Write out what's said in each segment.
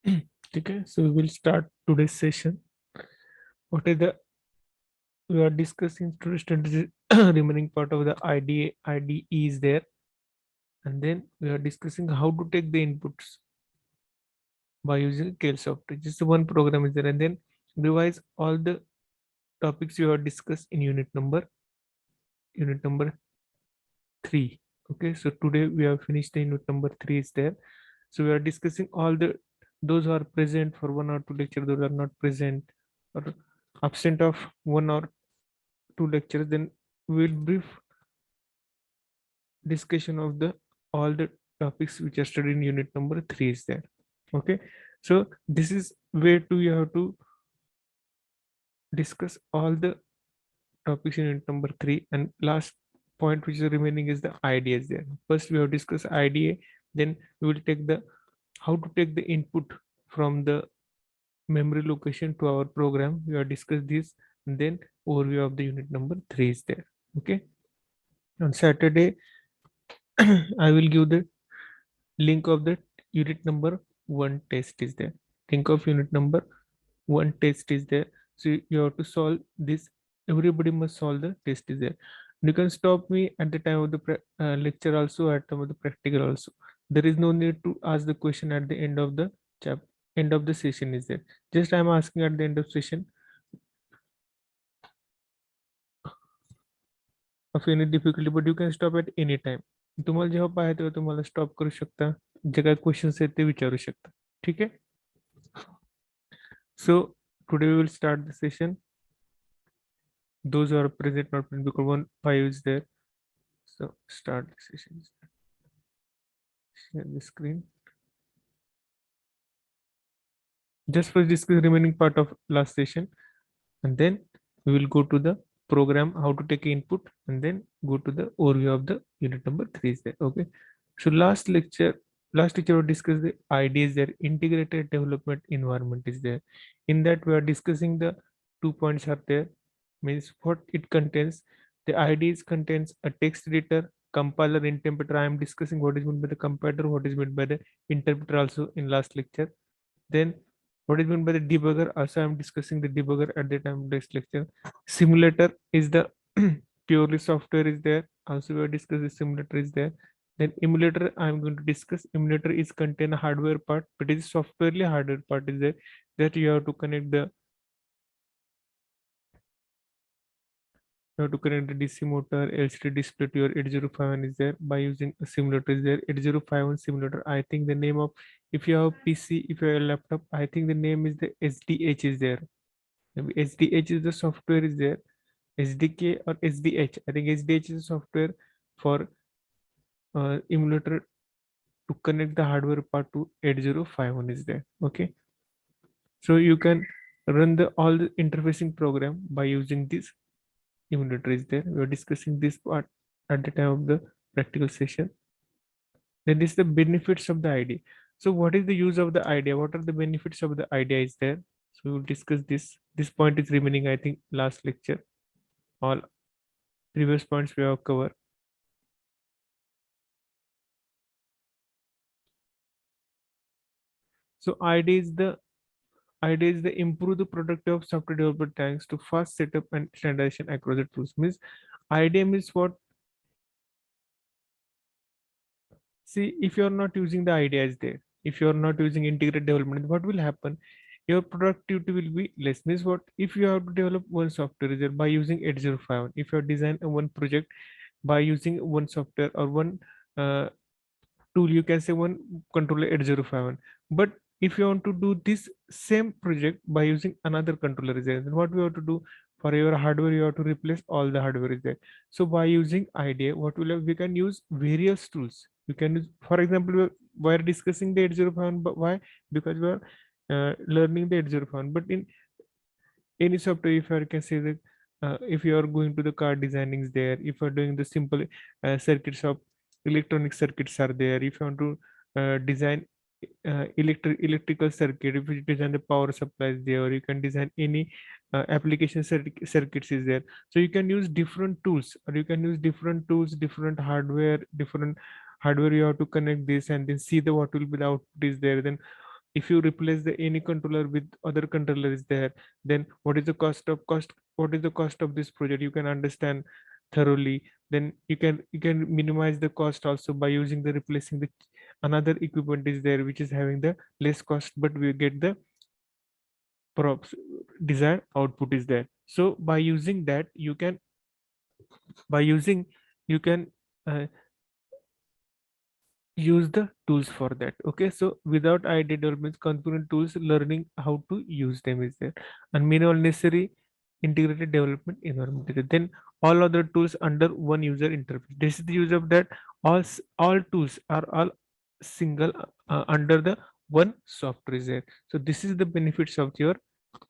Okay, so we will start today's session. What is the we are discussing today's strategy remaining part of the IDE is there, and then we are discussing how to take the inputs by using Kale software. Just one program is there, and then revise all the topics you have discussed in unit number 3. Okay, so today we have finished the unit number 3 is there. So we are discussing all the those who are present for 1 or 2 lecture, those are not present or absent of 1 or 2 lectures. Then we will brief discussion of the all the topics which are studied in unit number 3 is there. Okay, so this is where to you have to discuss all the topics in unit number 3, and last point which is remaining is the ideas there. First we have discussed idea, then we will take the how to take the input from the memory location to our program. We have discussed this, and then overview of the unit number 3 is there. Okay, on Saturday I will give the link of the unit number 1 test is there. Think of unit number 1 test is there. So you have to solve this. Everybody must solve the test is there. You can stop me at the time of the lecture also, at the time of the practical also. There is no need to ask the question at the end of the chap end of the session is there. Just I am asking at the end of session of any difficulty, but you can stop at any time. तुम्हाला जेव्हा पाहिजे तेव्हा तुम्हाला stop करू शकता, जे काही questions आहेत ते विचारू शकता. ठीक आहे. So today we will start the session. Those who are present, not present, because 1 5 is there. So start the session. Share the screen. Just first discuss the remaining part of last session, and then we will go to the program, how to take input, and then go to the overview of the unit number 3 is there. Okay. So last lecture we discussed the ideas there, integrated development environment is there. In that we are discussing the 2 points are there, means what it contains. The IDEs contains a text editor, compiler, interpreter. I am discussing what is meant by the compiler, what is meant by the interpreter also in last lecture. Then what is meant by the debugger? Also, I'm discussing the debugger at the time of this lecture. Simulator is the purely software is there. Also, we have discussed the simulator is there. Then emulator, I'm going to discuss. Emulator is contain a hardware part, but it is softwarely hardware part is there, that you have to connect the DC motor, LCD display to your 8051 is there by using a simulator is there. 8051 simulator. I think the name of, if you have PC, if you have a laptop, I think the name is the SDH is there. Maybe SDH is the software is there. SDK or SDH. I think SDH is a software for emulator to connect the hardware part to 8051 is there. Okay. So you can run the all the interfacing program by using this emulator is there. We are discussing this part at the time of the practical session. Then this is the benefits of the idea. So what is the use of the idea? What are the benefits of the idea is there? So we will discuss this. This point is remaining, I think, last lecture. All previous points we have covered. So idea is the improve the productivity of software development thanks to fast setup and standardization across the tools. Means idea means what? See, if you are not using the ideas there, if you are not using integrated development, what will happen? Your productivity will be less. Means what? If you have to develop one software is there by using 8051, if you have designed a one project by using one software or one uh, tool, you can say one controller 8051. But if you want to do this same project by using another controller is there, then what we have to do? For your hardware, you have to replace all the hardware is there. So by using idea, what will have, we can use various tools. We can use, for example, we are discussing the 8051, but why? Because we are learning the 8051. But in any software, if I can say that if you are going to the car designing is there, if you are doing the simple circuits of electronic circuits are there, if you want to design electrical circuit, if you design the power supplies there, or you can design any application circuits is there. So you can use different tools, or you can use different tools, different hardware you have to connect this, and then see the what will be the output is there. Then If you replace the any controller with other controller is there, then what is the what is the cost of this project, you can understand thoroughly. Then you can minimize the cost also by using the replacing the another equipment is there which is having the less cost, but we get the props desired output is there. So by using that you can, by using you can uh, use the tools for that. Okay, so without idea development component tools, learning how to use them is there, and minimal necessary integrated development environment is there. Then all other tools under one user interface, this is the use of that. All tools are all single under the one software is there. So this is the benefits of your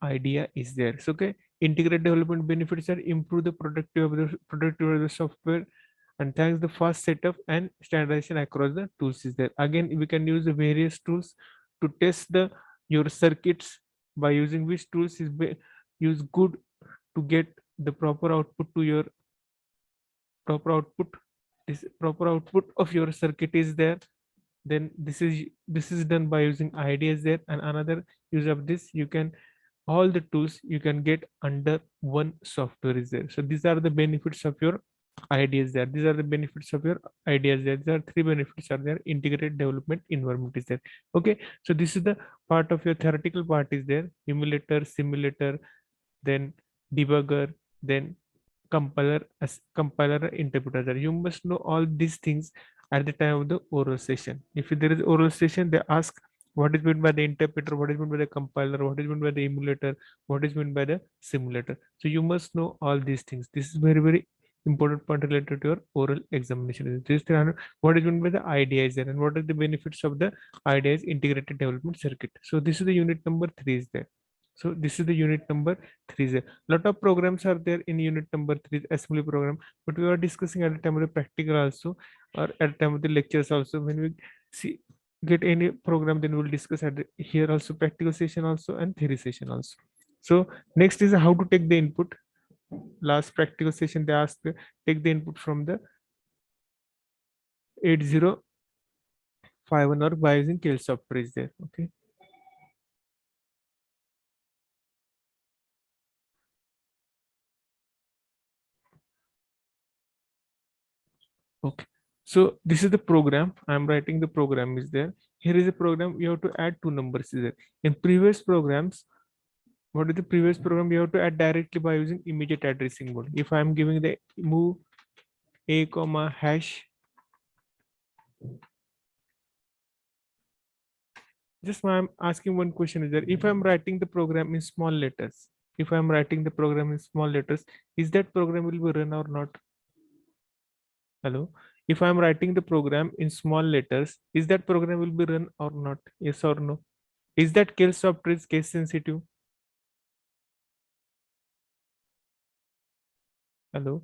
idea is there. So okay, integrated development benefits are improve the productivity of the software, and thanks the fast setup and standardization across the tools is there. Again, we can use the various tools to test the your circuits, by using which tools is use good to get the proper output to your proper output. This proper output of your circuit is there. Then this is done by using ideas there, and another use of this, you can all the tools you can get under one software is there. So these are the benefits of your ideas there. These are the benefits of your ideas there. There are three benefits are there. Integrated development environment is there. Okay, so this is the part of your theoretical part is there. Emulator, simulator, then debugger, then compiler, as compiler interpreter. You must know all these things at the time of the oral session. If there is oral session, they ask what is meant by the interpreter, what is meant by the compiler, what is meant by the emulator, what is meant by the simulator. So you must know all these things. This is very, very important point related to your oral examination. This is what is meant by the idea is there, and what are the benefits of the ideas integrated development circuit. So this is the unit number 3 is there. So this is the unit number 3 is there. Lot of programs are there in unit number 3 assembly program, but we are discussing at the time of the practical also, or at the time of the lectures also. When we see get any program, then we'll discuss at here also practical session also and theory session also. So next is how to take the input. Last practical session they asked take the input from the 8051 or by using Keil software is there. Okay. Okay. So this is the program. I'm writing the program is there. Here is a program. You have to add two numbers is there. In previous programs, what is the previous program? You have to add directly by using immediate addressing mode. If I'm giving the move a comma hash, just I'm asking one question is there. If I'm writing the program in small letters, if I'm writing the program in small letters, is that program will be run or not? Hello. If I'm writing the program in small letters, is that program will be run or not? Yes or no? Is that Keil software is case sensitive? Hello.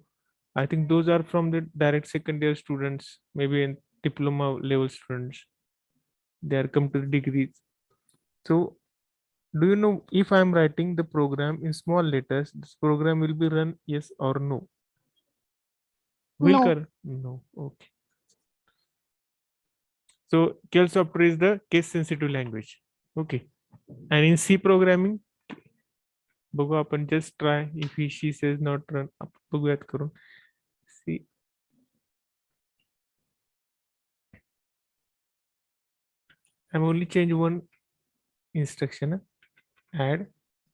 I think those are from the direct second year students, maybe in diploma level students. They are come to the degrees. So do you know if I'm writing the program in small letters, this program will be run yes or no? Will No. correct? No. Okay. So Keil software is the case sensitive language. Okay. And in C programming, बघू आपण just try if he she says not run बघूयात करून. See, I'm only change one instruction. Add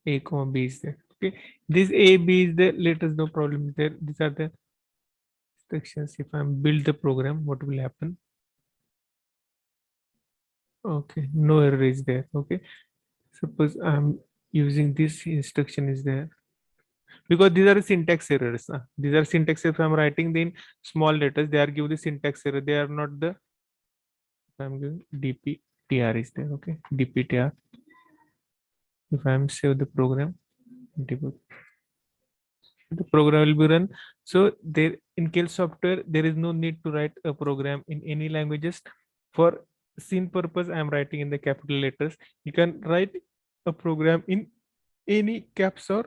a comma b is there. Okay, this a b is the latest, no problem there. These are the instructions. If I'm build the program, what will happen? Okay, no error is there. Okay, suppose I'm using this instruction is there, because these are syntax errors. These are syntax errors. If I'm writing in small letters, they are give the syntax error. They are not the. I'm giving dptr is there. Okay, dptr. If I'm save the program, debug, the program will be run. So there in Keil software, there is no need to write a program in any languages. For scene purpose, I am writing in the capital letters. You can write a program in any caps or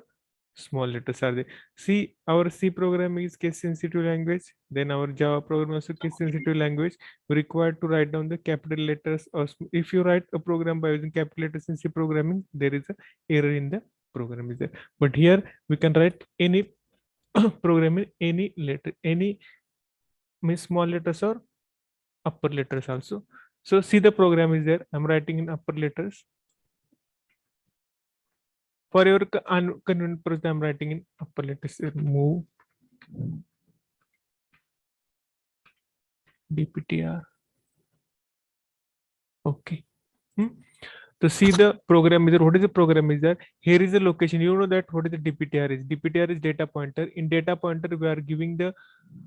small letters are there. See, our C programming is case sensitive language. Then our Java program also case sensitive language. We require to write down the capital letters. Or if you write a program by using capital letters in C programming, there is a error in the program is there. But here we can write any program in any letter, any means small letters or upper letters also. So see the program is there. I'm writing in upper letters. For your convenient purpose, I'm writing in upper letters. Move dptr. Okay. Hmm. To see the program is there. What is the program is there? Here is the location. You know that what is the dptr is? dptr is data pointer. In data pointer, we are giving the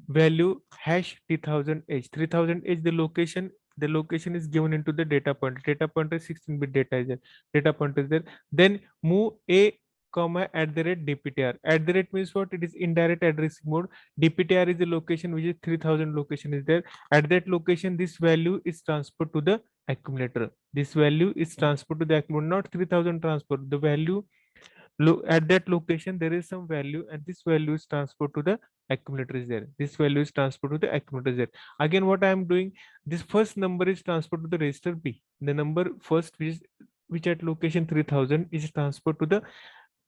value hash 3000h. 3000h the location. The location is given into the data pointer. Data pointer 16-bit data is there. Data pointer is there. Then move a comma at the rate dptr. At the rate means what? It is indirect addressing mode. dptr is the location which is 3000 location is there. At that location, this value is transferred to the accumulator. This value is transferred to the accumulator, not 3000 transfer. The value at that location there is some value, and this value is transferred to the accumulator is there. This value is transferred to the accumulator is there. Again, what I am doing, this first number is transferred to the register B. The number first which at location 3000 is transferred to the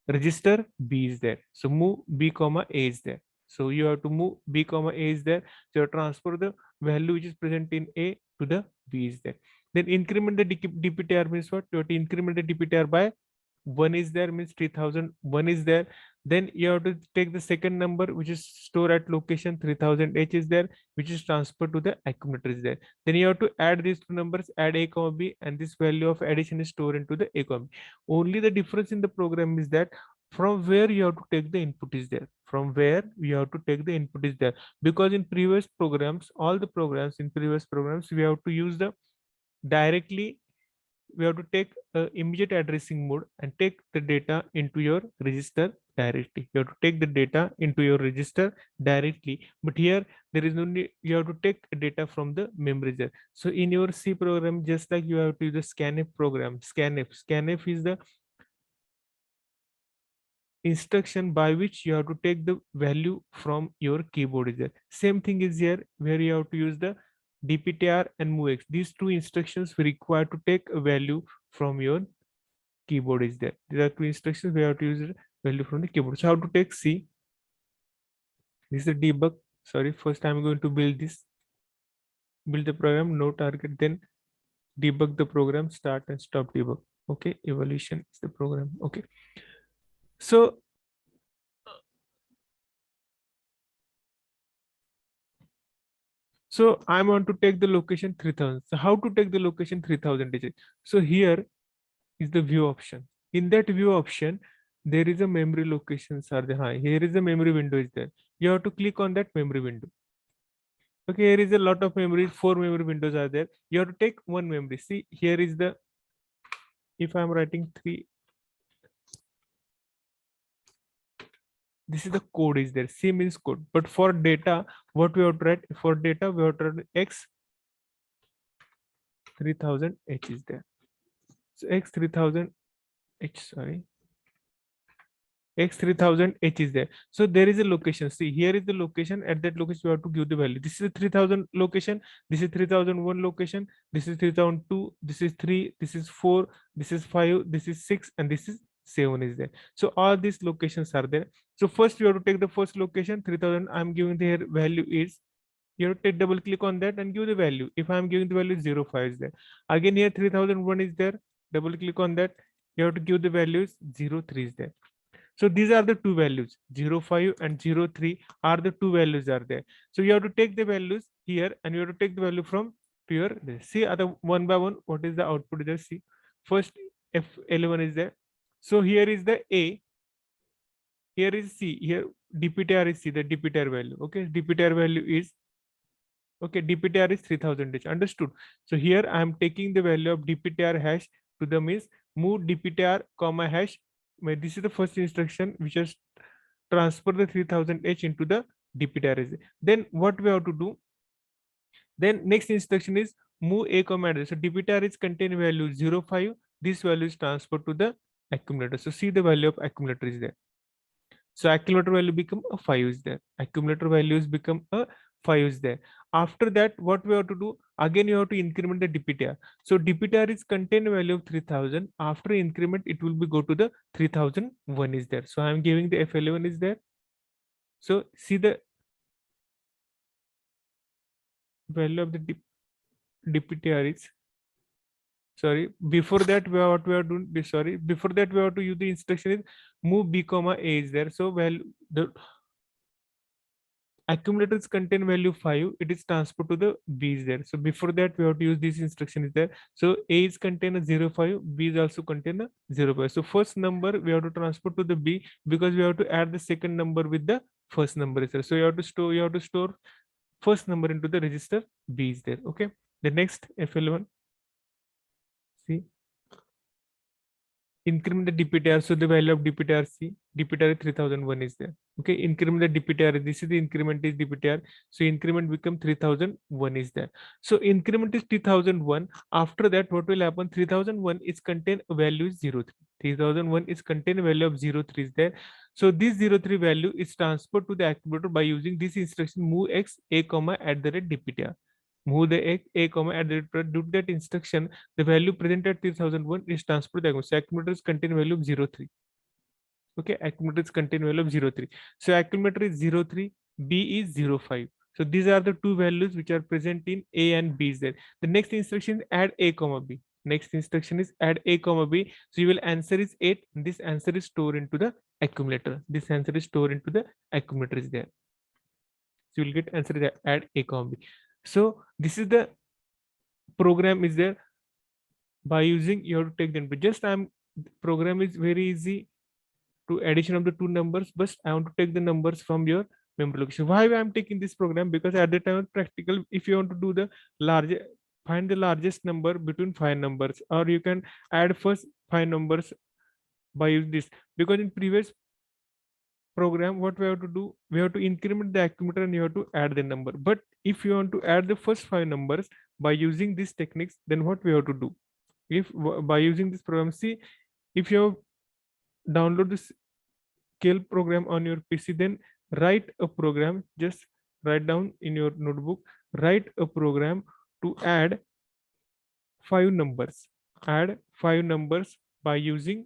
register B is there. So move B comma A is there. So you have to move B comma A is there. So you transfer the value which is present in A to the B is there. Then increment the dptr means what? You have to increment the dptr by 1 is there, means 3000. 1 is there. Then you have to take the second number which is stored at location 3000h is there, which is transferred to the accumulator is there. Then you have to add these two numbers, add A comma B, and this value of addition is stored into the A comma B. Only the difference in the program is that from where you have to take the input is there. From where you have to take the input is there. Because in previous programs, all the programs in previous programs, we have to use the directly, we have to take immediate addressing mode and take the data into your register directly. You have to take the data into your register directly. But here there is no need. You have to take data from the memory there. So in your C program, just like you have to use the scanf program, scanf is the instruction by which you have to take the value from your keyboard is there. Same thing is here where you have to use the dptr and movex. These two instructions we require to take a value from your keyboard is there. These are two instructions we have to use the value from the keyboard. So how to take C? This is the debug. Sorry, first I'm going to build the program, no target, then debug the program, start and stop debug. Okay, evaluation is the program. Okay. So I want to take the location 3000. So how to take the location 3000 digit? So here is the view option. In that view option, there is a memory locations are there. Here is the memory window is there. You have to click on that memory window. Okay, here is a lot of memories. 4 memory windows are there. You have to take one memory. See, here is the, if I'm writing 3, this is the code is there. C means code. But for data, what we have to write? For data, we have to write X 3000H is there. So X 3000H, sorry. X3000H is there. So there is a location. See, here is the location. At that location, you have to give the value. This is 3000 location. This is 3001 location. This is 3002. This is 3. This is 4. This is 5. This is 6. And this is 7 is there. So all these locations are there. So first you have to take the first location 3000. I'm giving the here value is. You have to take double click on that and give the value. If I'm giving the value 05 is there. Again here 3001 is there. Double click on that. You have to give the values 03 is there. So these are the two values, 05 and 03 are the two values are there. So you have to take the values here and you have to take the value from your, see other one by one, what is the output there? See, first F11 is there. So here is the A, here is C, here dptr is C, the dptr value. Okay, dptr value is, okay, dptr is 3000, understood. So here I am taking the value of dptr hash to the means move dptr comma hash. This is the first instruction which has transfer the 3000H into the dptr array. Then what we have to do? Then next instruction is move A comma address. So dptr is contain value 05. This value is transferred to the accumulator. So see the value of accumulator is there. So accumulator value become a 5 is there. Accumulator values become a 5 is there. After that, what we have to do? Again, you have to increment the DPTR. So DPTR is contain value of 3000. After increment, it will be go to the 3001 is there. So I am giving the F11 is there. So see the value of the DPTR is, sorry, before that we are what we are doing, sorry, before that we have to use the instruction is move b comma a is there. So value the accumulators contain value 5, it is transferred to the b is there. So before that we have to use this instruction is there. So a is contain a 0 5, b is also contain a 0 5. So first number we have to transfer to the b, because we have to add the second number with the first number is there. So you have to store first number into the register b is there. Okay, the next F11, see, increment the DPTR. So the value of DPTR, see, DPTR 3001 is there. Okay, increment the DPTR. This is the increment is DPTR. So increment become 3001 is there. So increment is 3001. After that, what will happen? 3001 is contain value is 03. 3001 is contain value of 03 is there. So this 03 value is transferred to the accumulator by using this instruction move x a comma at the rate DPTR. Move the a comma at the rate. Due to that instruction, the value presented 3001 is transferred to the accumulator. So accumulators contain value of 03. Okay, accumulators contain value of 03. So accumulator is 03, b is 05. So these are the two values which are present in a and b is there. The next instruction is add a comma b. Next instruction is add a comma b. So you will answer is 8. This answer is stored into the accumulator. This answer is stored into the accumulator is there. So you will get answer is add a comma b. So this is the program is there. By using, you have to take the input. Just I'm program is very easy to addition of the two numbers, but I want to take the numbers from your memory location. Why I am taking this program? Because at the time of practical, if you want to do the large, find the largest number between five numbers, or you can add first five numbers by using this. Because in previous program, what we have to do, we have to increment the accumulator and you have to add the number. But if you want to add the first five numbers by using these techniques, then what we have to do? If by using this program, see, if you have download this scale program on your PC, then write a program, just write down in your notebook, write a program to add five numbers. Add five numbers by using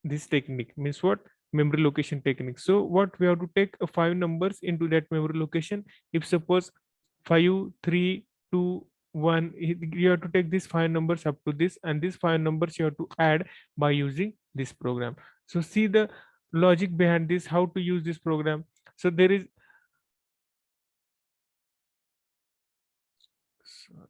this technique. Means what? Memory location technique. So what we have to take five numbers into that memory location. If suppose 5 3 2 1, you have to take these five numbers up to this, and these five numbers you have to add by using this program. So see the logic behind this, how to use this program. So there is, sorry,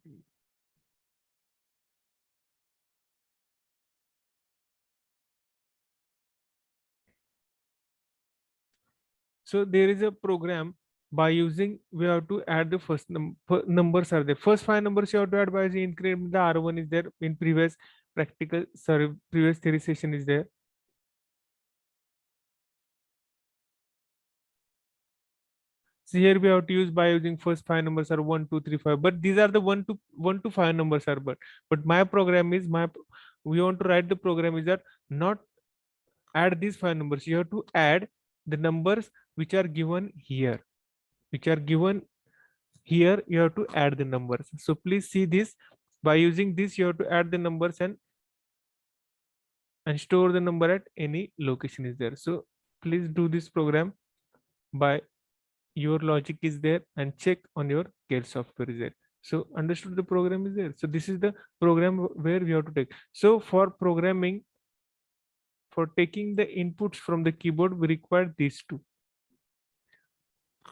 so there is a program by using, we have to add the first numbers are there. First five numbers you have to add by the increment the R1 is there in previous practical, sorry, previous theory session is there. So here we have to use by using first five numbers are 1 2 3 5, but these are the 1 to 5 numbers are, but my program is my, we want to write the program is that not add these five numbers, you have to add the numbers which are given here, which are given here, you have to add the numbers. So please see this, by using this you have to add the numbers and store the number at any location is there. So please do this program by your logic is there and check on your CAD software is there. So understood the program is there. So this is the program where we have to take. So for programming, for taking the inputs from the keyboard, we require these two.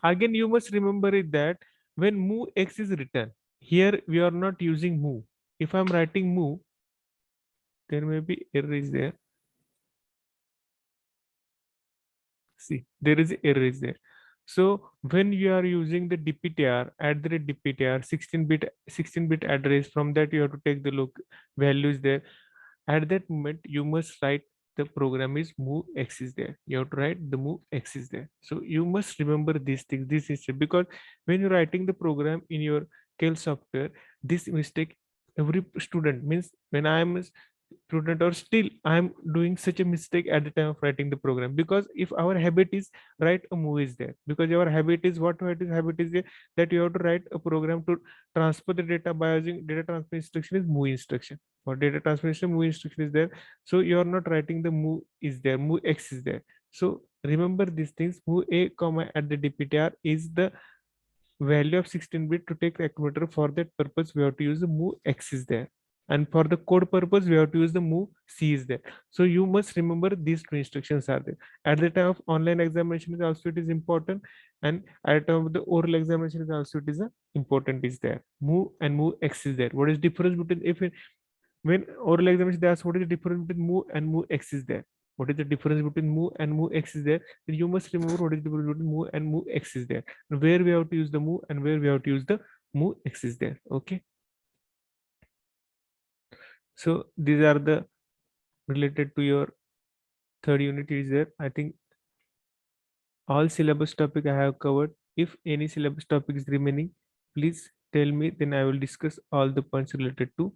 Again, you must remember it that when move x is written, here we are not using move. If I'm writing move, there may be error is there. See, there is error is there. So when you are using the DPTR, at the DPTR 16-bit address, from that you have to take the values there. At that moment, you must write the program is move x is there. You have to write the move x is there. So you must remember these things. This is because when you're writing the program in your CAD software, this mistake every student, means when I am student, or still I'm doing such a mistake at the time of writing the program. Because if our habit is write a move is there, because your habit is habit is there, that you have to write a program to transfer the data by using data transfer instruction is move instruction, or data transformation move instruction is there. So you are not writing the move is there, move x is there. So remember these things. Move a comma at the dptr is the value of 16-bit to take the accumulator. For that purpose we have to use the move x is there, and for the code purpose we have to use the move c is there. So you must remember these two instructions are there. At the time of online examination is also it is important, and at the time of the oral examination is also it is a important is there. Move and move x is there. What is difference between if when oral examination they ask what is the difference between move and move x is there, what is the difference between move and move x is there, then you must remember what is the difference between move and move x is there, and where we have to use the move and where we have to use the move x is there. Okay, so these are the related to your third unit is there. I think all syllabus topic I have covered. If any syllabus topic is remaining, please tell me, then I will discuss all the points related to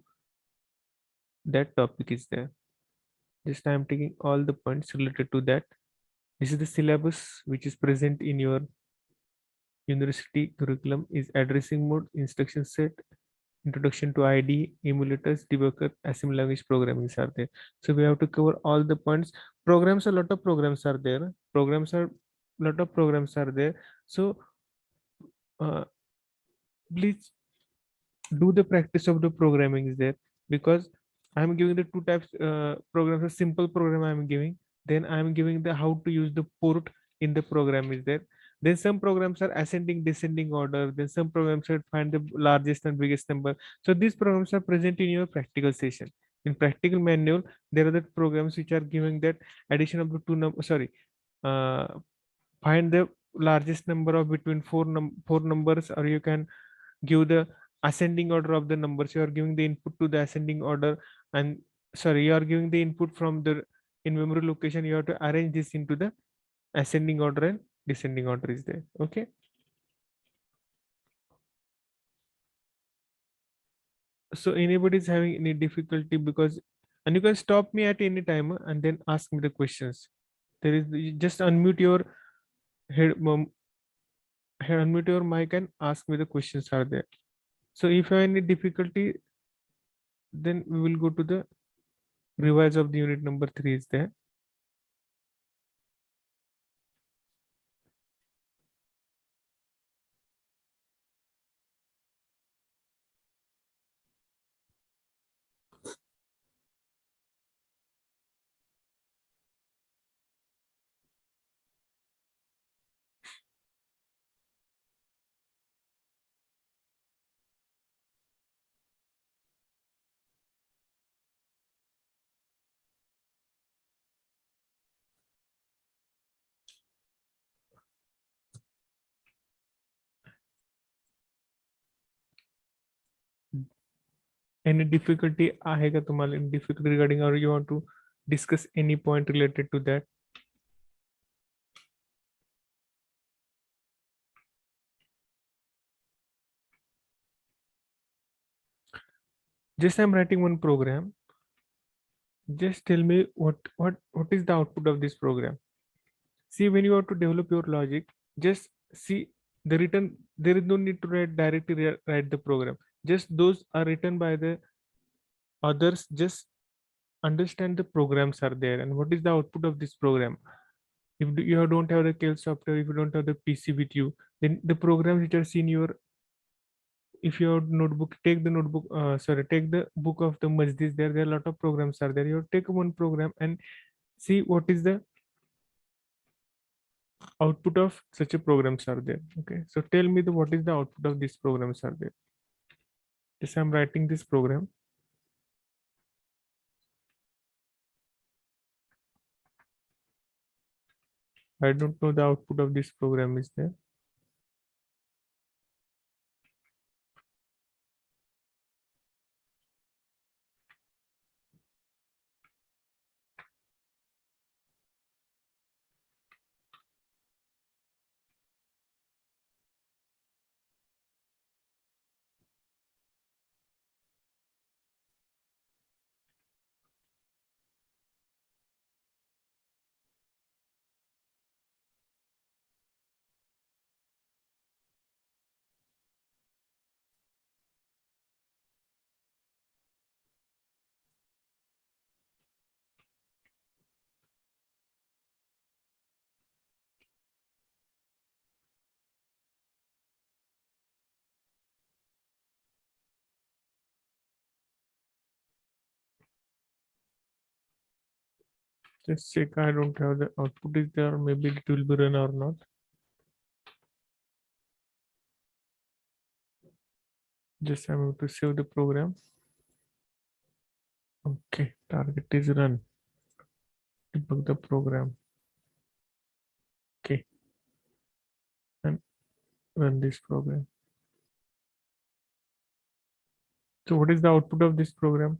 that topic is there. Just I am taking all the points related to that. This is the syllabus which is present in your university curriculum is addressing mode, instruction set, introduction to IDE, emulators, debugger, assembly language programming are there. So we have to cover all the points. Programs, a lot of programs are there. Lot of programs are there. So uh, please do the practice of the programming is there, because I'm giving the two types programs. A simple program I'm giving, then I'm giving the how to use the port in the program is there. Then some programs are ascending descending order, then some programs are find the largest and biggest number. So these programs are present in your practical session. In practical manual there are the programs which are giving that addition of the two number, sorry, uh, find the largest number of between four numbers, or you can give the ascending order of the numbers. You are giving the input to the ascending order, and sorry, you are giving the input from the in memory location. You have to arrange this into the ascending order and descending order is there. Okay, so anybody is having any difficulty, because and you can stop me at any time and then ask me the questions. There is you just unmute your unmute your mic and ask me the questions are there. So if you have any difficulty, then we will go to the revise of the unit number 3 is there. Any difficulty आहे का तुम्हाला, difficulty regarding, or you want to discuss any point related to that? Just I'm writing one program. Just tell me what is the output of this program. See, when you have to develop your logic, just see the written. There is no need to write directly write the program. Just those are written by the others. Just understand the programs are there and what is the output of this program. If you don't have the KL software, if you don't have the PC with you, then the programs which are seen your, if your notebook, take the notebook, sorry, take the book of the Majdis, there are a lot of programs are there. You take one program and see what is the output of such a programs are there. Okay, so tell me the what is the output of these programs are there. Yes, I'm writing this program. I don't know the output of this program is there. Just check. I don't have the output is there. Maybe it will be run or not. Just I'm going to save the program. Okay, target is run. Debug the program. Okay, and run this program. So what is the output of this program?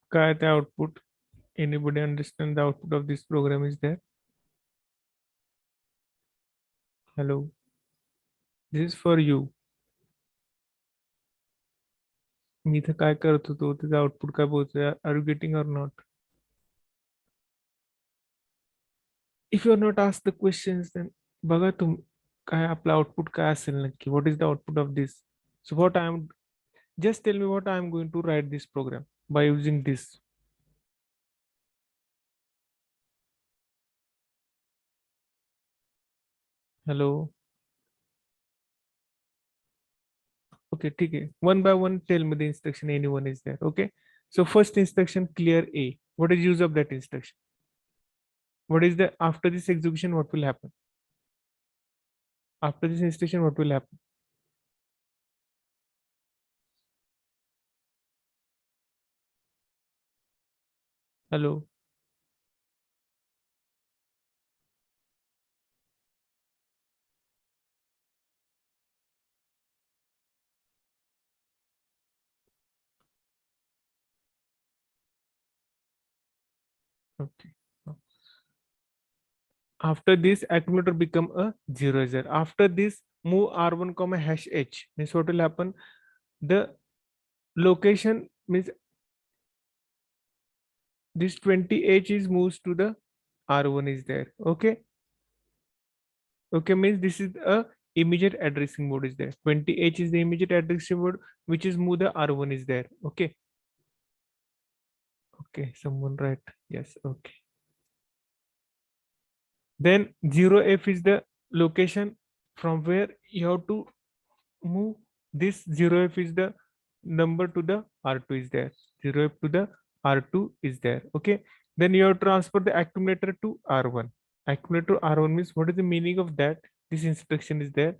Kaya the output. Anybody understand the output of this program is there? Hello. This is for you. मी इथं काय करत होतो त्याचं output काय बोलतोय? Are you getting or not? If you are not asked the questions, then बघा तुम काय आपलं आउटपुट काय असेल नक्की? What is the output of this? So what I am just tell me what I am going to write this program by using this. Hello. Okay, ठीक है. One by one, tell me the instruction anyone is there. Okay. So first instruction clear A. What is use of that instruction? What is the after this execution? What will happen? After this instruction, what will happen? Hello. Okay. After this, accumulator become a zero zero. After this, move R1 comma hash H means what will happen? The location means this 20H is moves to the R1 is there. Okay. Okay, means this is a immediate addressing mode is there. 20H is the immediate addressing mode, which is move the R1 is there. Okay. Okay, someone write. Yes, okay. Then 0F is the location from where you have to move this 0F is the number to the R2 is there. 0F to the R2 is there. Okay. Then you have to transfer the accumulator to R1. Accumulator to R1 means what is the meaning of that? This instruction is there.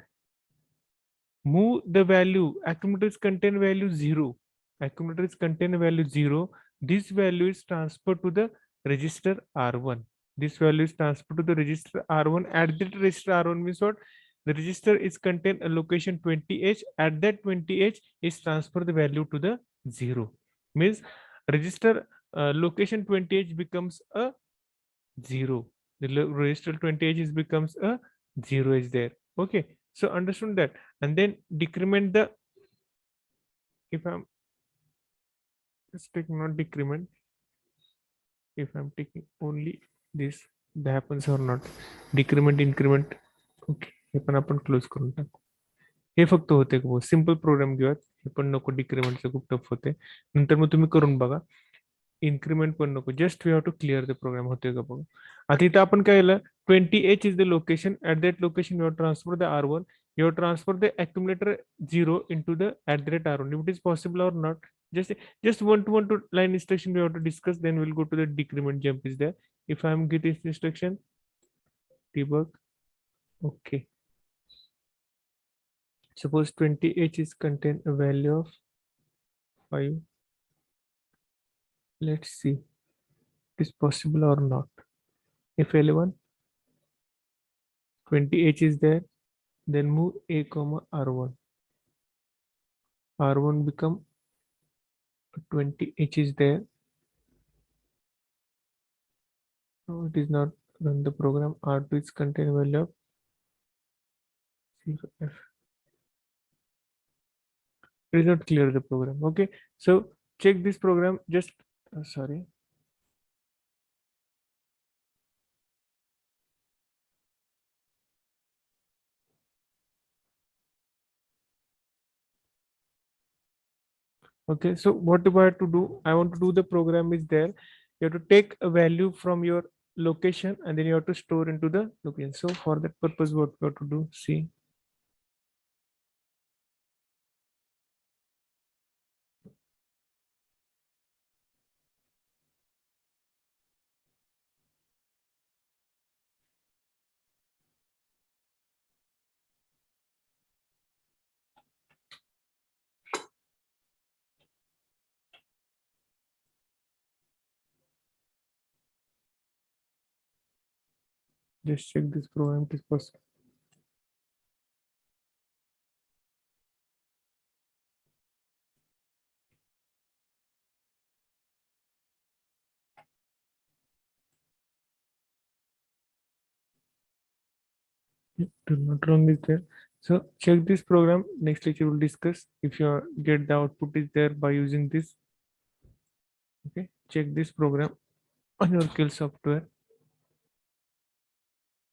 Move the value. Accumulators contain value 0. Accumulators contain value 0. This value is transferred to the register R1. This value is transferred to the register R1. At that register R1 means what? The register is contain a location 20H. At that 20H is transfer the value to the 0. Means register location 20h becomes a 0. The register 20h is becomes a 0 is there. Okay, so understand that, and then decrement the, if I'm just taking not decrement, if I'm taking only this, that happens or not, decrement increment. Okay, हे पण आपण close करून टाकू. हे फक्त होते का simple programme घेऊयात, हे पण नको, डिक्रीमेंटचं खूप टफ होते. नंतर मग तुम्ही करून बघा. इन्क्रीमेंट पण नको, just we have to clear the program, होते का बघा. आता इथं आपण काय केलं, 20h is the location, at that location your transfer the R1, your transfer the accumulator 0 into the @R1, if it is possible or not. Just one to line instruction we have to discuss, then we'll go to the decrement jump is there. If I am getting this instruction, debug. Okay, suppose 20h is contain a value of 5. Let's see it is possible or not. If L1 20h is there, then move a comma R1. R1 become 20h is there. No, it is not run the program. R2 is contain value of 0f. It is not clear the program. Okay, so check this program. Just sorry. Okay, so what do I have to do? I want to do the program is there. You have to take a value from your location and then you have to store into the location. So for that purpose, what we have to do? See. Just check this program, it is possible. Do not wrong is there. So check this program. Next lecture we'll discuss if you get the output is there by using this. Okay, check this program on your kill software.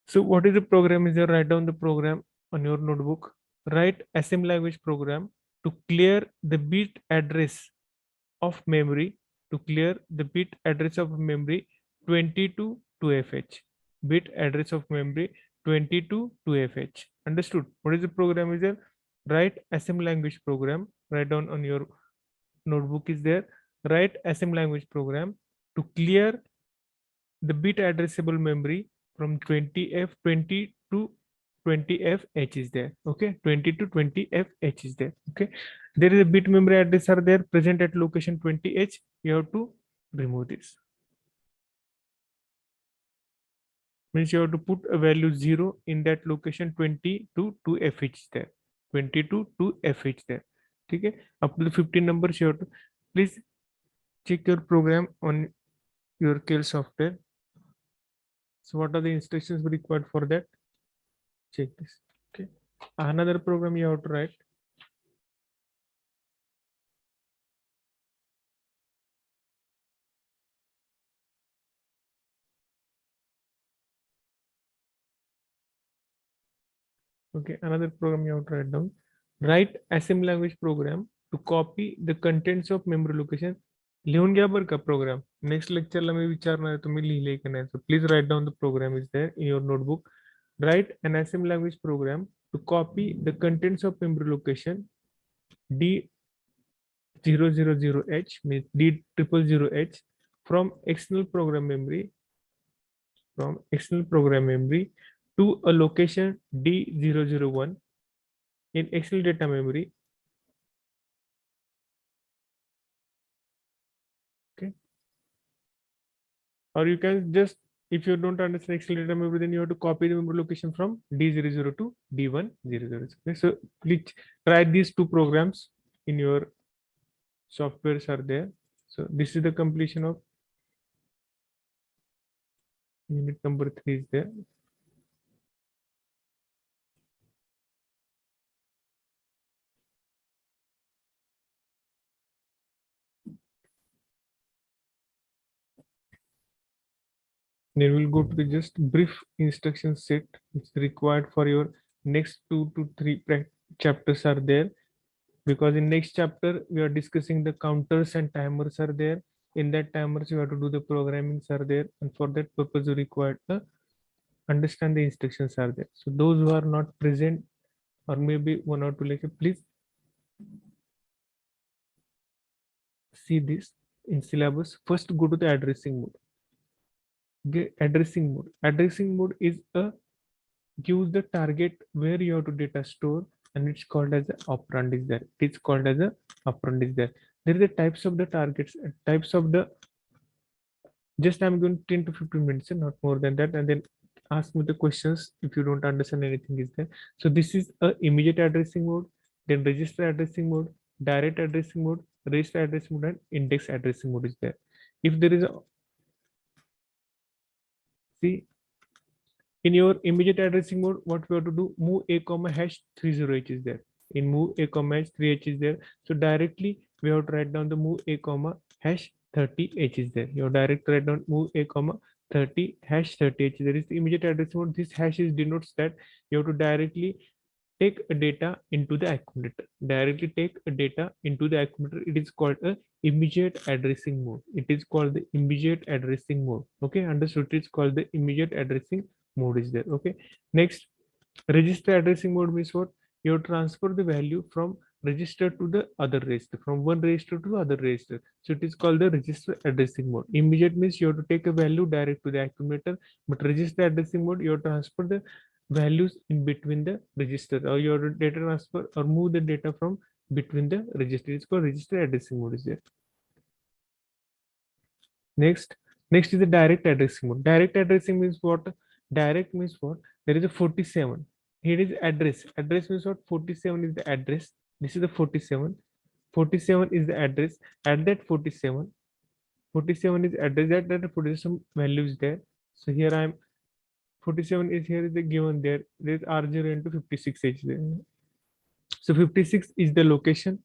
So what is the program is there? Write down the program on your notebook. Write assembly language program to clear the bit address of memory, to clear the bit address of memory 22 to FH. Bit address of memory 22 to FH. Understood? What is the program is there? Write assembly language program. Write down on your notebook is there. Write assembly language program to clear the bit addressable memory from 20 to 20FH is there. Okay, 20 to 20FH is there. Okay, there is a bit memory address are there present at location 20H. You have to remove this. Means you have to put a value 0 in that location 20 to 2FH there. 20 to 2FH there. Okay, up to the 15 numbers you have to. Please check your program on your Kale software. So what are the instructions required for that? Check this. Okay, another program you have to write. Okay, another program you have to write down. Write assembly language program to copy the contents of memory location. लिहून घ्या बरं का programme. Next लेक्चरला मी विचारणार आहे तुम्ही लिहिले की नाही. Please write down the program is there in your notebook. Write an assembly language program to copy the contents of memory location D000H means D000H from external program memory to a location D001 in external data memory. Okay, or you can just, if you don't understand external data memory, then you have to copy the memory location from D00 to D100. Okay, so please try these two programs in your softwares are there. So this is the completion of unit number 3 is there. Then we'll go to the just brief instruction set which is required for your next 2 to 3 chapters are there, because in next chapter we are discussing the counters and timers are there. In that timers you have to do the programmings are there, and for that purpose you require to understand the instructions are there. So those who are not present or maybe one or two lecture, please see this in syllabus. First go to the addressing mode. Addressing mode is a gives the target where you have to data store, and it's called as a operand is there. It's called as a operand is there. There is the types of the targets, types of the, just I'm going 10 to 15 minutes, not more than that, and then ask me the questions if you don't understand anything is there. So this is a immediate addressing mode, then register addressing mode, direct addressing mode, register addressing mode, and index addressing mode is there. If there is a, see, in your immediate addressing mode, what we have to do, move a comma hash 30h is there. In move a comma hash 3h is there. So directly we have to write down the move a comma hash 30h is there. You direct write down move a comma 30 hash 30h. There is the immediate addressing mode. This hash is denotes that you have to directly take a data into the accumulator. Directly take a data into the accumulator. It is called a immediate addressing mode. It is called the immediate addressing mode. Okay, understood? It's called the immediate addressing mode is there. Okay, next, register addressing mode means what? You transfer the value from register to the other register, from one register to the other register. So it is called the register addressing mode. Immediate means you have to take a value direct to the accumulator, but register addressing mode, you have to transfer the values in between the register, or your data transfer or move the data from between the register. It's called register addressing mode is there. Next is the direct addressing mode. Direct addressing means what? Direct means what? There is a 47. Here is address. Address means what? 47 is the address. This is the 47. 47 is the address. At that 47, 47 is address. That 47 value is there. So here I am. 47 is here is the given there. There is R0 into 56H there. So 56 is the location.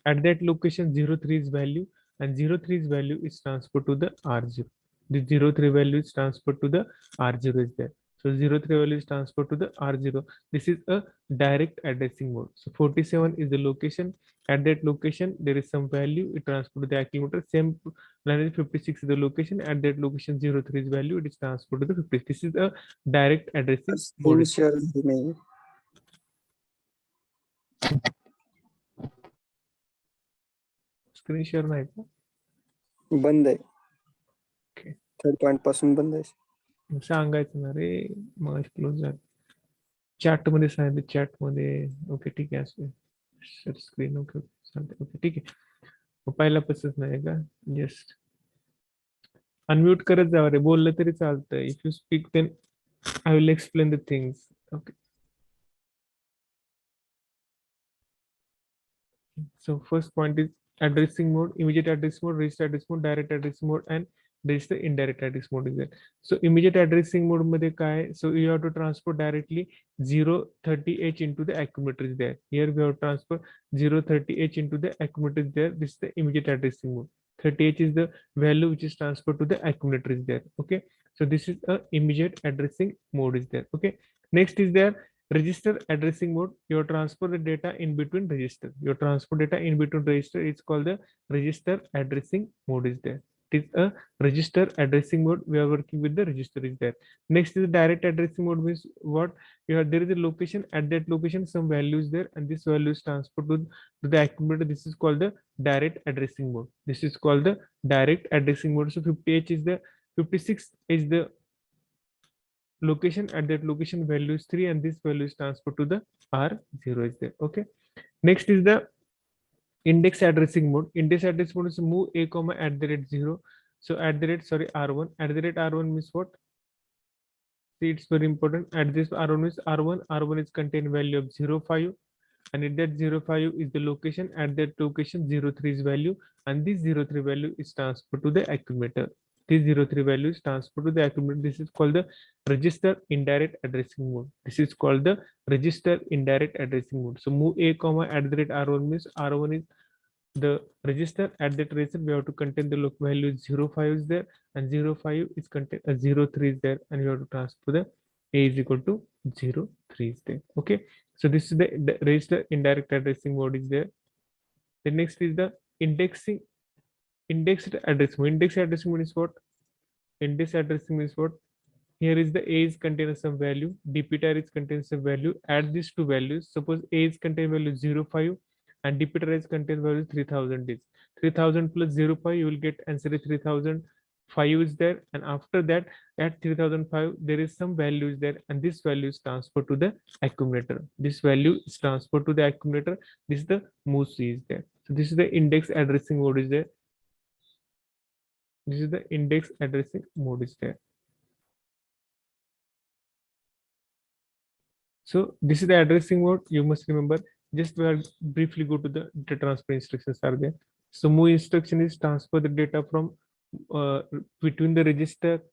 At that location 03 is value, and 03 is value is transferred to the R0. The 03 value is transferred to the R0 is there. So 03 value is transferred to the R0. This is a direct addressing mode. So 47 is the location. At that location there is some value, it transferred to the accumulator. Same line 56 is the location. At that location 03 is value, it is transferred to the 50. This is a direct addressing mode. Screen share नाही का? बंद आहे. Okay, third point पासून बंद आहे. सांगायचं ना रे, मग क्लोज झालं. चॅट मध्ये सांगितलं, चॅट मध्ये. ओके ठीक आहे, असं स्क्रीन. ओके चालतंय. ओके ठीक आहे. मग पहिल्यापासूनच नाही का? जस्ट अनम्यूट करत जावं रे, बोललं तरी चालतं. If you speak then I will explain the things. Okay, so first point is addressing mode, immediate address mode, register address mode, direct address mode, and there is the indirect address mode is there. So immediate addressing mode मध्ये काय? So you have to transfer directly 030h into the accumulator is there. Here we have to transfer 030h into the accumulator is there. This is the immediate addressing mode. 30h is the value which is transferred to the accumulator is there. Okay, so this is a immediate addressing mode is there. Okay, next is there register addressing mode. You transfer the data in between register. You transfer data in between register. It's called the register addressing mode is there. It is a register addressing mode. We are working with the register is there. Next is the direct addressing mode means what? You have, there is a location. At that location some value is there, and this value is transferred to the accumulator. This is called the direct addressing mode. This is called the direct addressing mode. So 50h is the 56 is the location. At that location value is 3, and this value is transferred to the R0 is there. Okay, next is the index addressing mode. Index addressing mode is move a comma at the rate 0. So at the rate, sorry, R1. At the rate R1 means what? See, it's very important. At this R1 is R1 is contain value of 0, 5. and in that 05 is the location. At that location 03 is value, and this 03 value is transferred to the accumulator. This 03 value is transferred to the accumulator. This is called the register indirect addressing mode. This is called the register indirect addressing mode. So move a comma at the rate r1 means r1 is the register. At that register we have to contain the local value 05 is there, and 05 is contain 03 is there, and we have to transfer the a is equal to 03 is there. Okay, so this is the register indirect addressing mode is there. The next is the indexing indexed addressing mode. Indexed addressing mode is what? Index addressing is what? Here is the a is contains some value, dptr is contains some value. Add these two values. Suppose a is contain value 05 and dptr is contains value 3000 is 3000 plus 05, you will get answer is 3005 is there, and after that at 3005 there is some value is there, and this value is transferred to the accumulator. This value is transferred to the accumulator. This is the move c is there. So this is the index addressing mode is there. This is the index addressing mode is there. So this is the addressing mode. You must remember. Just briefly go to the data transfer instructions are there. So move instruction is transfer the data from between the register.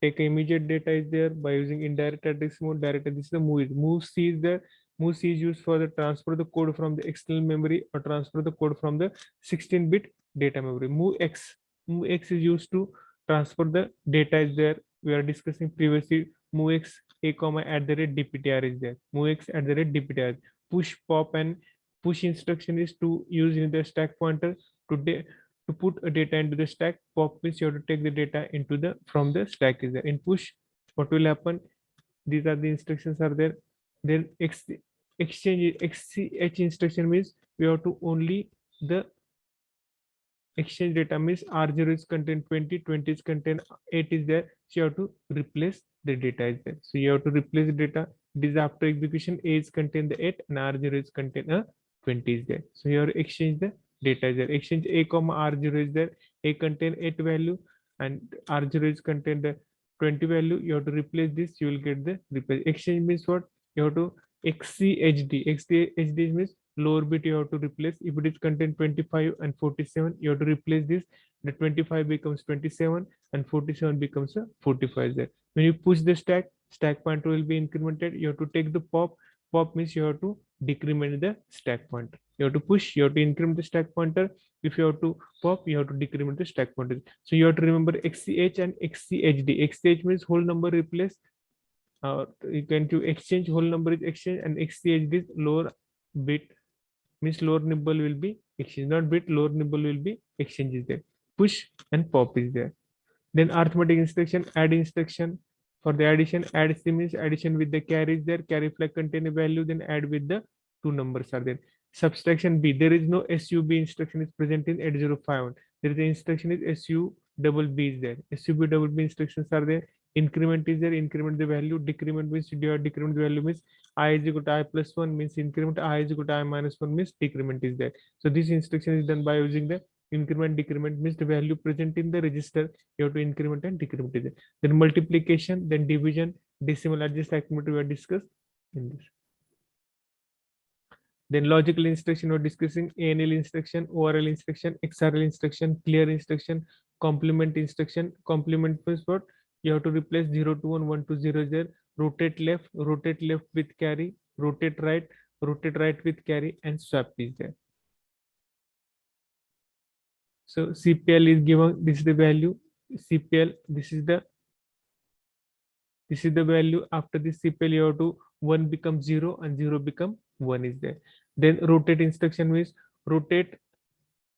Take immediate data is there by using indirect addressing mode. Direct. This is the move. Move C is there. Move C is used for the transfer the code from the external memory or transfer the code from the 16-bit data memory. Move X. Move X is used to transfer the data is there. We are discussing previously. Move X a comma at the rate dptr is there. Move X at the rate dptr. Push pop and push instruction is to use in the stack pointer to put a data into the stack. Pop means you have to take the data into the from the stack is there. In push, what will happen? These are the instructions are there. Then exchange xch instruction means we have to only the exchange data means r0 is contain 20, 20 is contain 8 is there, so you have to replace the data is there. So you have to replace the data. This after execution a is contain the 8 and r0 is contain a 20 is there. So you have to exchange the data is there. Exchange a comma r0 is there. A contain 8 value and r0 is contain the 20 value. You have to replace this, you will get the replace. Exchange means what? You have to xchd. Xchd means lower bit you have to replace. If it is contain 25 and 47, you have to replace this. The 25 becomes 27 and 47 becomes a 45 there. When you push the stack pointer will be incremented. You have to take the pop. Pop means you have to decrement the stack pointer. You have to push, you have to increment the stack pointer. If you have to pop, you have to decrement the stack pointer. So you have to remember xch and xchd. Xch means whole number replace. You can do exchange, whole number is exchange, and xchd is lower bit means lower nibble will be exchange, not bit, lower nibble will be exchange is there. Push and pop is there. Then arithmetic instruction, add instruction. For the addition, add C means addition with the carry is there. Carry flag contain a value, then add with the two numbers are there. Subtraction B, there is no SUB instruction is present in 8051. There is the instruction is SU double B is there. SUB double B instructions are there. Increment is there, increment the value. Decrement means decrement the value means I is equal to I plus 1 means increment, I is equal to I minus 1 means decrement is there. So this instruction is done by using the increment decrement means the value present in the register, you have to increment and decrement is there. Then multiplication, then division, decimal, adjust, accumulator we have discussed in this. Then logical instruction we're discussing ANL instruction, ORL instruction, XRL instruction, clear instruction, complement instruction. Complement means what? You have to replace 0 to 1, 1 to 0 there. Rotate left with carry, rotate right with carry, and swap is there. So CPL is given, this is the value. CPL, this is the value. After this CPL, you have to 1 becomes 0 and 0 become 1 is there. Then rotate instruction means rotate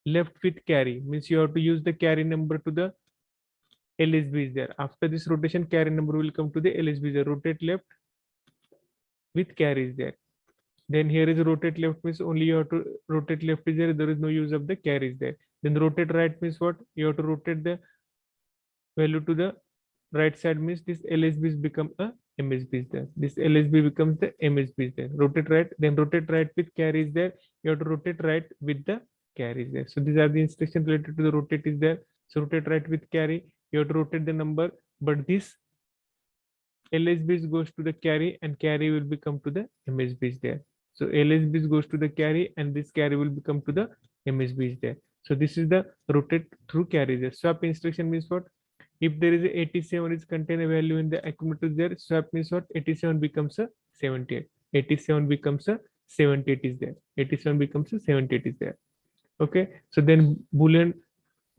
left with carry means you have to use the carry number to the LSB is there. After this rotation, carry number will come to the LSB is there. Rotate left with carry is there. Then here is rotate left means only you have to rotate left is there. There is no use of the carry is there. Then rotate right means what? You have to rotate the value to the right side means this LSB become a MSB is there. This LSB becomes the MSB is there. Rotate right, then rotate right with carry is there. You have to rotate right with the carry is there. So these are the instructions related to the rotate is there. So rotate right with carry, you have to rotate the number, but this LSB goes to the carry and carry will become to the MSB is there. So LSB goes to the carry, and this carry will become to the MSB is there. So this is the rotate through carry there. Swap instruction means what? If there is a 87 is contain a value in the accumulator there, swap means what? 87 becomes a 78. 87 becomes a 78 is there. 87 becomes a 78 is there. Okay. So then Boolean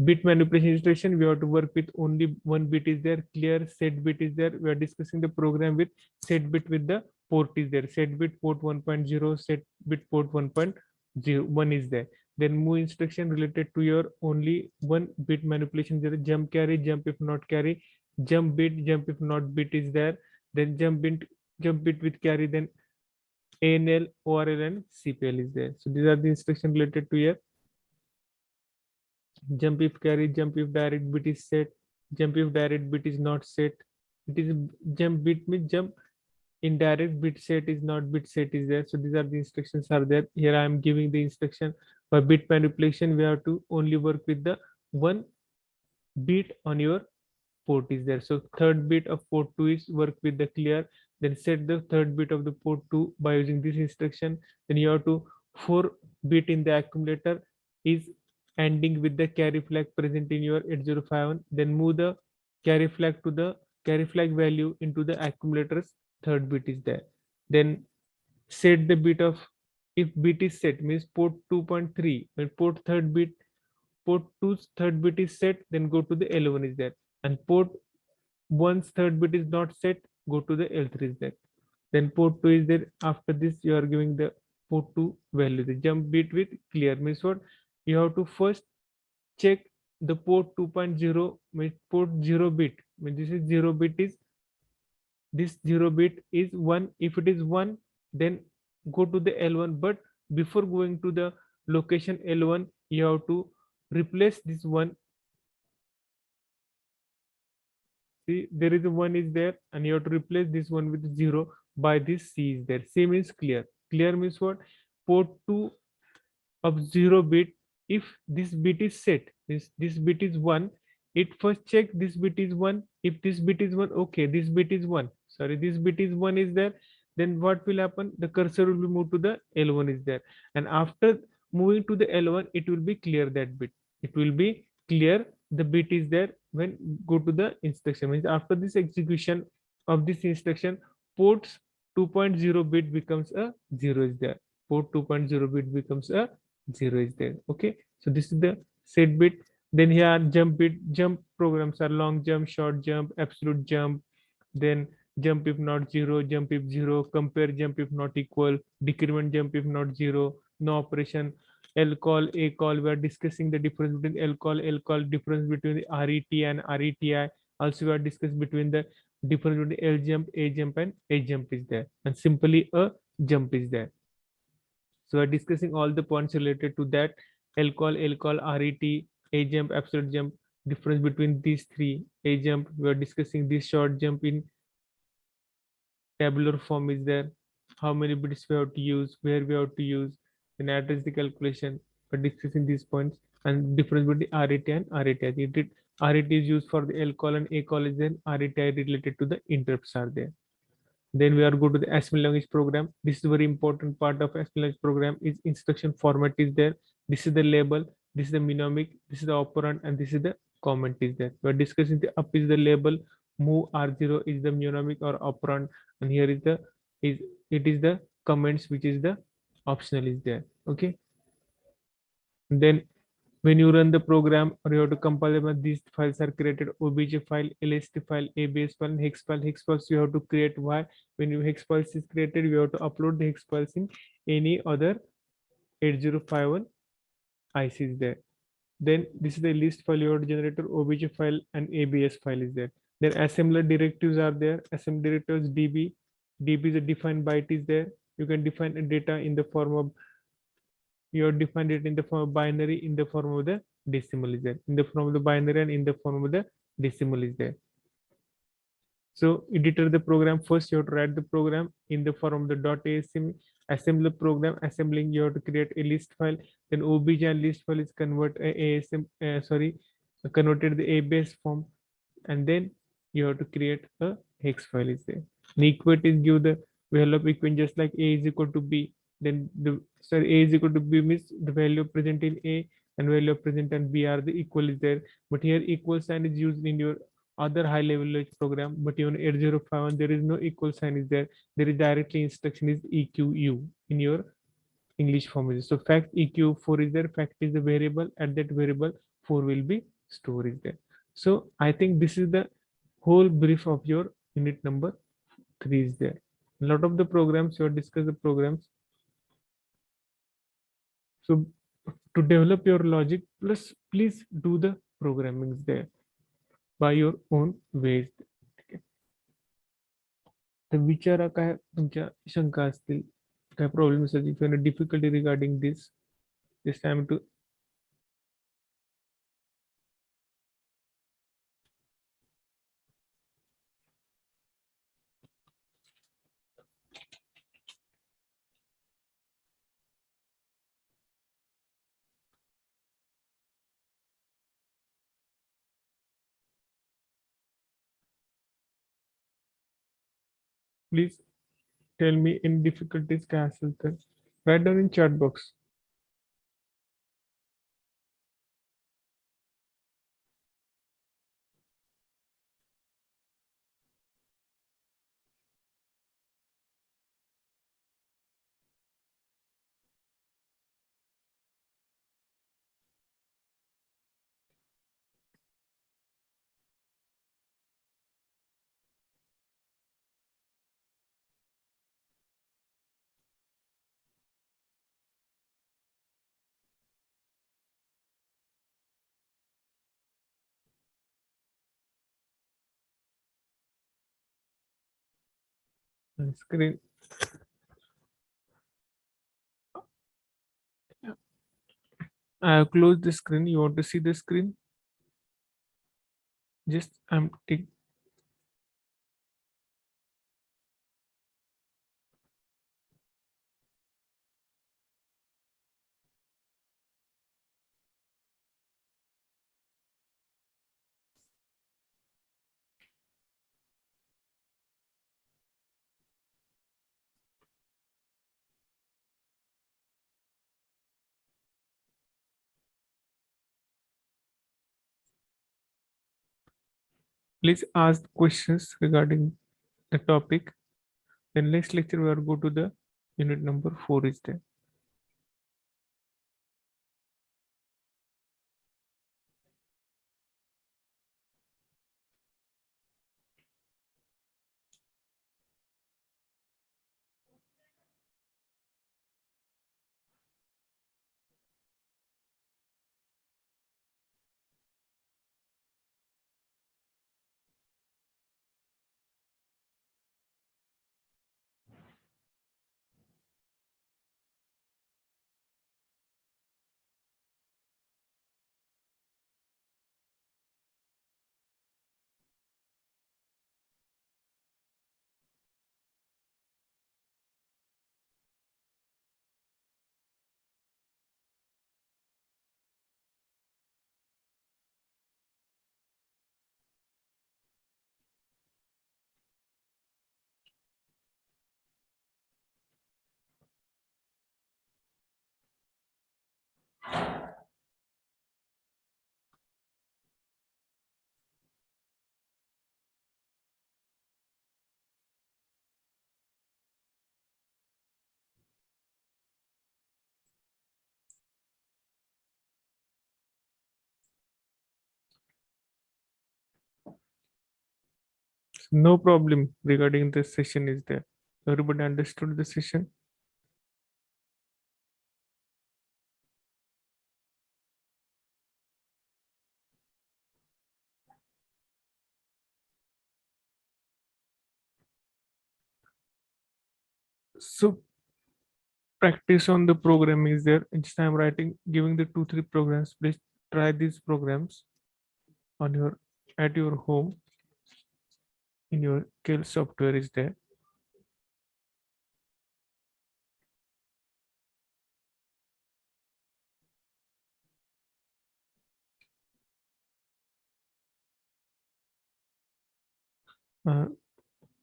bit manipulation instruction, we have to work with only one bit is there, clear set bit is there. We are discussing the program with set bit with the port is there, set bit port 1.0, set bit port 1.01 is there. Then move instruction related to your only one bit manipulation there, jump carry, jump if not carry, jump bit, jump if not bit is there. Then jump bit with carry, then ANL, ORL and CPL is there. So these are the instruction related to your jump if carry, jump if direct bit is set, jump if direct bit is not set. It is jump bit means jump indirect bit set is not bit set is there. So these are the instructions are there. Here I am giving the instruction for bit manipulation. We have to only work with the one bit on your port is there. So third bit of port 2 is work with the clear, then set the third bit of the port 2 by using this instruction. Then you have to 4 bit in the accumulator is ending with the carry flag present in your 8051. Then move the carry flag to the carry flag value into the accumulator's third bit is there. Then set the bit of, if bit is set means port 2.3, when port 2's third bit is set, then go to the L1 is there, and port 1's third bit is not set, go to the L3 is there. Then port 2 is there. After this you are giving the port 2 value. The jump bit with clear means what? You have to first check the port 2.0 means port 0 bit, means this is 0 bit is, this 0 bit is 1. If it is 1, then go to the L1, but before going to the location L1 you have to replace this 1. See, there is a 1 is there, and you have to replace this 1 with 0 by this C is there. C means clear. Clear means what? Port 2 of 0 bit, if this bit is set, this bit is 1, it first check this bit is 1. If this bit is 1, okay, this bit is 1. Sorry, this bit is 1 is there. Then what will happen? The cursor will be moved to the L1 is there. And after moving to the L1, it will be clear that bit. It will be clear the bit is there when go to the instruction. Means after this execution of this instruction, ports 2.0 bit becomes a 0 is there. Port 2.0 bit becomes a 0 is there. Okay, so this is the set bit. Then here jump bit, jump programs are long jump, short jump, absolute jump, then jump if not 0, jump if 0, compare jump if not equal, decrement jump if not 0, no operation, L call, A call. We are discussing the difference between L call, difference between the RET and RETI. Also we are discussing between the difference between L jump, A jump and A jump is there, and simply a jump is there. So we're discussing all the points related to that. L call, RET, A jump, absolute jump, difference between these three. A jump, we are discussing this short jump in tabular form is there. How many bits we have to use, where we have to use, then address the calculation. We're discussing these points and difference between RET and RETI. RET is used for the L call and A call is then RETI related to the interrupts are there. Then we are go to the assembly language program. This is a very important part of assembly language program is instruction format is there. This is the label, this is the mnemonic, this is the operand, and this is the comment is there. We are discussing the up is the label, move R0 is the mnemonic or operand, and here is the it is the comments which is the optional is there. Okay. And then when you run the program or you have to compile them, these files are created: obj file, lst file, abs file, and hex file. Hex files you have to create. Why? When you hex files is created, we have to upload the hex files in any other 8051 ICs there. Then this is the list file you have to generate, obj file and abs file is there. Then assembler directives are there. Assembly directives db is a defined byte is there. You can define a data in the form of, you have defined it in the form of binary, in the form of the decimal is there, in the form of the binary and in the form of the decimal is there. So editor the program, first you have to write the program in the form of the .asm, assemble program, assembling you have to create a list file, then obj and list file is converted the abs form, and then you have to create a hex file is there. And equate is give the value of equation just like a is equal to b. then the sir a is equal to b means the value present in a and value present in b are the equal is there. But here equal sign is used in your other high level language program, but even 8051 there is no equal sign is there. There is directly instruction is equ in your English formula. So fact eq4 is there, fact is the variable, at that variable 4 will be stored is there. So I think this is the whole brief of your unit number 3 is there. A lot of the programs you have discussed the programs. So to develop your logic, plus please do the programming there by your own ways. ठीक आहे. तर विचारा काय तुमच्या शंका असतील, काय problem असेल, if you difficulty regarding this time to please tell me in difficulties काय असेल तर write down in chat box. Screen. I have closed the screen. You want to see the screen? Just I'm taking. Please ask questions regarding the topic. Then next lecture we are go to the unit number 4 is there. No problem regarding this session is there. Everybody understood the session? So practice on the programming is there. Just I'm writing, giving the 2-3 programs. Please try these programs on your at your home in your kill software is there. Uh,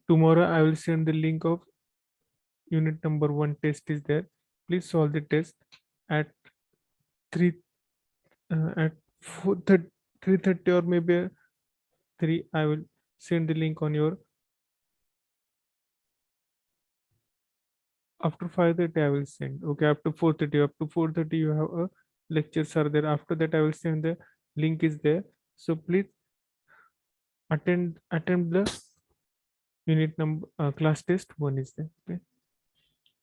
Tomorrow I will send the link of unit number 1 test is there. please solve the test at 3 at 4:30, 3:30 or maybe 3. I will send the link on your. After 5:30 I will send. Okay, up to 4:30. Up to 4:30 you have a lectures are there. After that I will send the link is there. So please attend the unit number class test 1 is there. Okay.